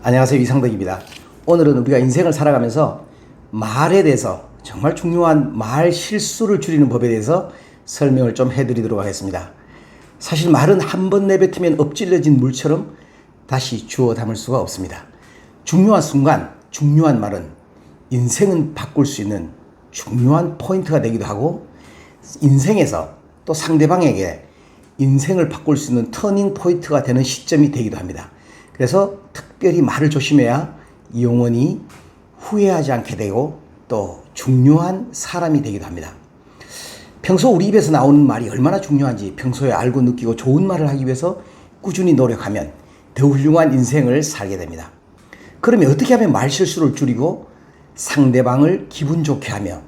안녕하세요, 이상덕입니다. 오늘은 우리가 인생을 살아가면서 말에 대해서 정말 중요한 말 실수를 줄이는 법에 대해서 설명을 좀 해드리도록 하겠습니다. 사실 말은 한 번 내뱉으면 엎질러진 물처럼 다시 주워 담을 수가 없습니다. 중요한 순간, 중요한 말은 인생은 바꿀 수 있는 중요한 포인트가 되기도 하고, 인생에서 또 상대방에게 인생을 바꿀 수 있는 터닝 포인트가 되는 시점이 되기도 합니다. 그래서 특별히 말을 조심해야 영원히 후회하지 않게 되고 또 중요한 사람이 되기도 합니다. 평소 우리 입에서 나오는 말이 얼마나 중요한지 평소에 알고 느끼고 좋은 말을 하기 위해서 꾸준히 노력하면 더 훌륭한 인생을 살게 됩니다. 그러면 어떻게 하면 말 실수를 줄이고 상대방을 기분 좋게 하며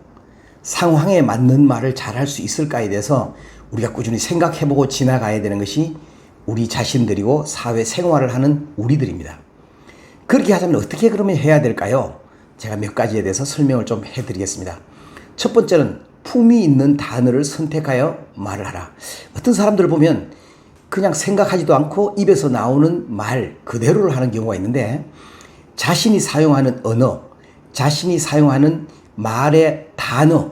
상황에 맞는 말을 잘할 수 있을까에 대해서 우리가 꾸준히 생각해보고 지나가야 되는 것이 우리 자신들이고 사회 생활을 하는 우리들입니다. 그렇게 하자면 어떻게 그러면 해야 될까요? 제가 몇 가지에 대해서 설명을 좀 해드리겠습니다. 첫 번째는 품위 있는 단어를 선택하여 말을 하라. 어떤 사람들을 보면 그냥 생각하지도 않고 입에서 나오는 말 그대로를 하는 경우가 있는데, 자신이 사용하는 언어, 자신이 사용하는 말의 단어,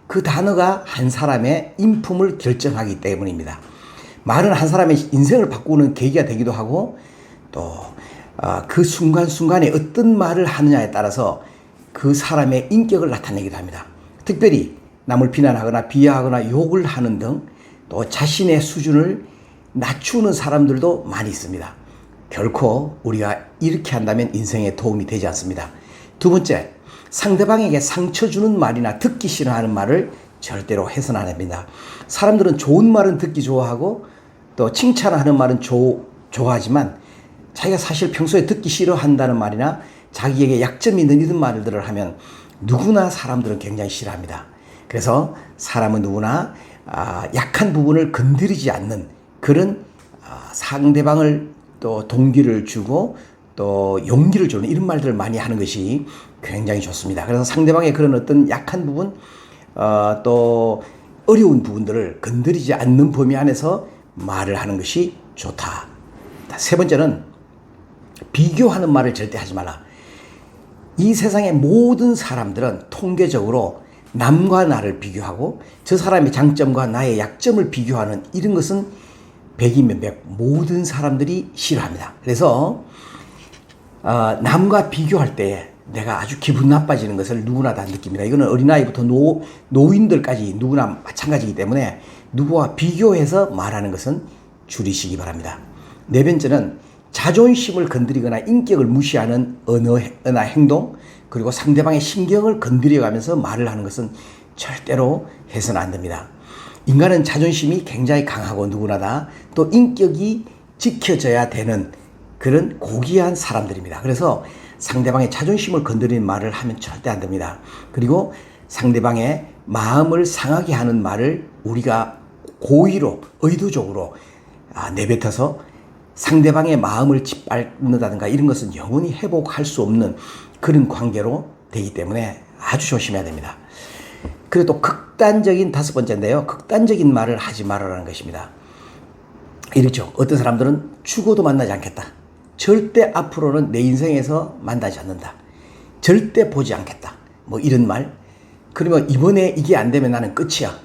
그 단어가 한 사람의 인품을 결정하기 때문입니다. 말은 한 사람의 인생을 바꾸는 계기가 되기도 하고, 또 그 순간순간에 어떤 말을 하느냐에 따라서 그 사람의 인격을 나타내기도 합니다. 특별히 남을 비난하거나 비하하거나 욕을 하는 등 또 자신의 수준을 낮추는 사람들도 많이 있습니다. 결코 우리가 이렇게 한다면 인생에 도움이 되지 않습니다. 두 번째, 상대방에게 상처 주는 말이나 듣기 싫어하는 말을 절대로 해서는 안 됩니다. 사람들은 좋은 말은 듣기 좋아하고 또 칭찬하는 말은 좋아하지만, 자기가 사실 평소에 듣기 싫어한다는 말이나 자기에게 약점이 있는 이런 말들을 하면 누구나 사람들은 굉장히 싫어합니다. 그래서 사람은 누구나 약한 부분을 건드리지 않는 그런 상대방을 또 동기를 주고 또 용기를 주는 이런 말들을 많이 하는 것이 굉장히 좋습니다. 그래서 상대방의 그런 어떤 약한 부분, 또 어려운 부분들을 건드리지 않는 범위 안에서 말을 하는 것이 좋다. 세 번째는 비교하는 말을 절대 하지 마라. 이 세상의 모든 사람들은 통계적으로 남과 나를 비교하고 저 사람의 장점과 나의 약점을 비교하는 이런 것은 백이면 백 모든 사람들이 싫어합니다. 그래서 남과 비교할 때 내가 아주 기분 나빠지는 것을 누구나 다 느낍니다. 이거는 어린아이부터 노인들까지 누구나 마찬가지이기 때문에 누구와 비교해서 말하는 것은 줄이시기 바랍니다. 네 번째는 자존심을 건드리거나 인격을 무시하는 언어나 행동, 그리고 상대방의 신경을 건드려가면서 말을 하는 것은 절대로 해서는 안 됩니다. 인간은 자존심이 굉장히 강하고 누구나 다 또 인격이 지켜져야 되는 그런 고귀한 사람들입니다. 그래서 상대방의 자존심을 건드리는 말을 하면 절대 안 됩니다. 그리고 상대방의 마음을 상하게 하는 말을 우리가 고의로 의도적으로 내뱉어서 상대방의 마음을 짓밟는다든가 이런 것은 영원히 회복할 수 없는 그런 관계로 되기 때문에 아주 조심해야 됩니다. 그리고 또 극단적인 다섯 번째인데요, 극단적인 말을 하지 말아라는 것입니다. 이렇죠. 어떤 사람들은 죽어도 만나지 않겠다. 절대 앞으로는 내 인생에서 만나지 않는다. 절대 보지 않겠다. 뭐 이런 말. 그러면 이번에 이게 안 되면 나는 끝이야.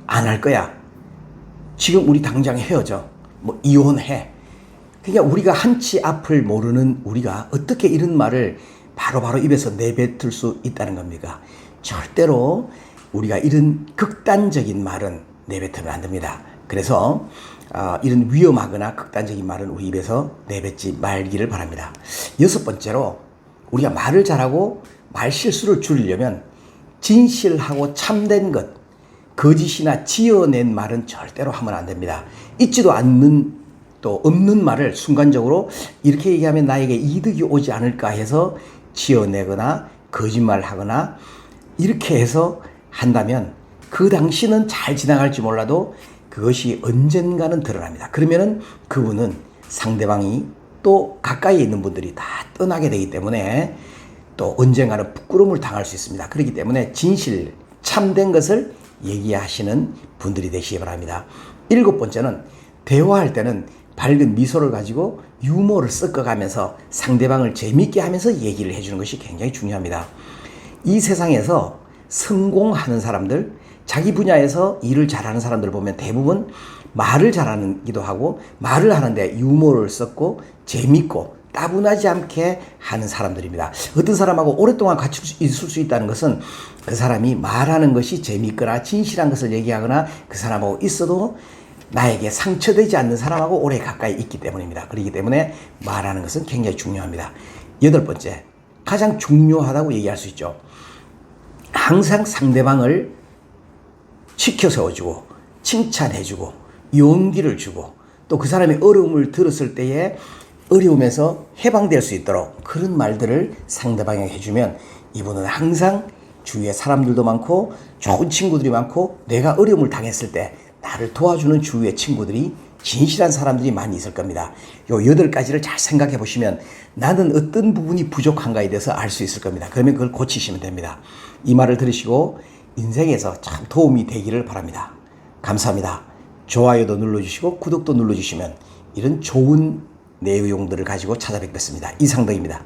안 할 거야. 지금 우리 당장 헤어져. 뭐 이혼해. 그러니까 우리가 한치 앞을 모르는 우리가 어떻게 이런 말을 바로바로 입에서 내뱉을 수 있다는 겁니까? 절대로 우리가 이런 극단적인 말은 내뱉으면 안 됩니다. 그래서 이런 위험하거나 극단적인 말은 우리 입에서 내뱉지 말기를 바랍니다. 여섯 번째로, 우리가 말을 잘하고 말 실수를 줄이려면 진실하고 참된 것, 거짓이나 지어낸 말은 절대로 하면 안 됩니다. 있지도 않는 또 없는 말을 순간적으로 이렇게 얘기하면 나에게 이득이 오지 않을까 해서 지어내거나 거짓말하거나 이렇게 해서 한다면 그 당시는 잘 지나갈지 몰라도 그것이 언젠가는 드러납니다. 그러면은 그분은 상대방이 또 가까이에 있는 분들이 다 떠나게 되기 때문에 또 언젠가는 부끄러움을 당할 수 있습니다. 그렇기 때문에 진실, 참된 것을 얘기하시는 분들이 되시기 바랍니다. 일곱 번째는 대화할 때는 밝은 미소를 가지고 유머를 섞어가면서 상대방을 재밌게 하면서 얘기를 해주는 것이 굉장히 중요합니다. 이 세상에서 성공하는 사람들, 자기 분야에서 일을 잘하는 사람들 보면 대부분 말을 잘하기도 하고 말을 하는데 유머를 섞고 재밌고 따분하지 않게 하는 사람들입니다. 어떤 사람하고 오랫동안 같이 있을 수 있다는 것은 그 사람이 말하는 것이 재밌거나 진실한 것을 얘기하거나 그 사람하고 있어도 나에게 상처되지 않는 사람하고 오래 가까이 있기 때문입니다. 그렇기 때문에 말하는 것은 굉장히 중요합니다. 8번째, 가장 중요하다고 얘기할 수 있죠. 항상 상대방을 치켜 세워주고 칭찬해주고 용기를 주고 또 그 사람의 어려움을 들었을 때에 어려움에서 해방될 수 있도록 그런 말들을 상대방에게 해주면 이분은 항상 주위에 사람들도 많고 좋은 친구들이 많고 내가 어려움을 당했을 때 나를 도와주는 주위의 친구들이 진실한 사람들이 많이 있을 겁니다. 요 8가지를 잘 생각해 보시면 나는 어떤 부분이 부족한가에 대해서 알 수 있을 겁니다. 그러면 그걸 고치시면 됩니다. 이 말을 들으시고 인생에서 참 도움이 되기를 바랍니다. 감사합니다. 좋아요도 눌러주시고 구독도 눌러주시면 이런 좋은 내용들을 가지고 찾아뵙겠습니다. 이상덕입니다.